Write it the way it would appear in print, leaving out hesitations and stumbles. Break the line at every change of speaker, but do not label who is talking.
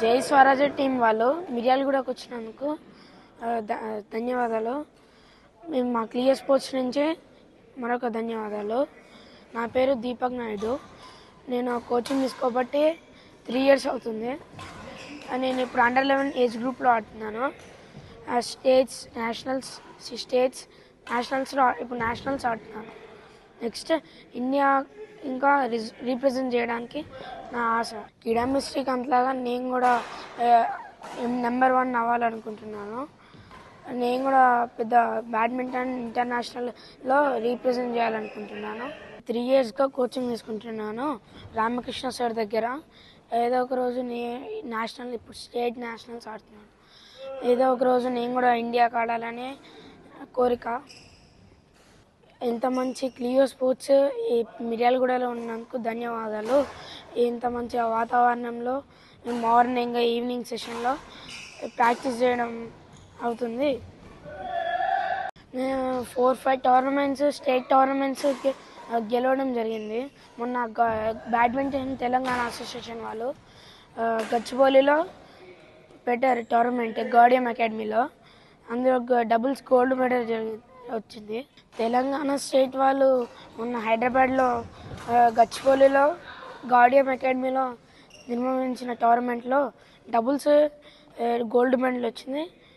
జై స్వరాజ్ టీం వాళ్ళు మిర్యాలగూడకు వచ్చినందుకు ధన్యవాదాలు. మేము మా క్లియర్ స్పోర్ట్స్ నుంచి మరొక ధన్యవాదాలు. నా పేరు దీపక్ నాయుడు. నేను కోచింగ్ తీసుకోబట్టి 3 years అవుతుంది. నేను ఇప్పుడు అండర్ 11 ఏజ్ గ్రూప్లో ఆడుతున్నాను. నేషనల్స్లో ఇప్పుడు నేషనల్స్ ఆడుతున్నాను. నెక్స్ట్ ఇండియా ఇంకా రీప్రజెంట్ చేయడానికి నా ఆశ. కిడాంబి శ్రీకాంత్ లాగా నేను కూడా నెంబర్ 1 అవ్వాలనుకుంటున్నాను. నేను కూడా పెద్ద బ్యాడ్మింటన్ ఇంటర్నేషనల్లో రీప్రజెంట్ చేయాలనుకుంటున్నాను. 3 yearsగా కోచింగ్ తీసుకుంటున్నాను రామకృష్ణ సార్ దగ్గర. ఏదో ఒక రోజు నేషనల్ ఇప్పుడు స్టేట్ నేషనల్స్ ఆడుతున్నాను. ఏదో ఒక రోజు నేను కూడా ఇండియాకి ఆడాలనే కోరిక. ఇంత మంచి క్లియో స్పోర్ట్స్ ఈ మిర్యాలగూడలో ఉన్నందుకు ధన్యవాదాలు. ఇంత మంచి వాతావరణంలో మార్నింగ్ ఈవినింగ్ సెషన్లో ప్రాక్టీస్ చేయడం అవుతుంది. నేను 4-5 టోర్నమెంట్స్ స్టేట్ టోర్నమెంట్స్ గెలవడం జరిగింది. మొన్న బ్యాడ్మింటన్ తెలంగాణ అసోసియేషన్ వాళ్ళు గచ్చిబౌలిలో పెట్టారు టోర్నమెంట్ గార్డియం అకాడమీలో. అందులో డబుల్స్ గోల్డ్ మెడల్ వచ్చింది. తెలంగాణ స్టేట్ వాళ్ళు మొన్న హైదరాబాద్లో గచ్చిబౌలిలో గార్డియం అకాడమీలో నిర్వహించిన టోర్నమెంట్లో డబుల్స్ గోల్డ్ మెడల్ వచ్చింది.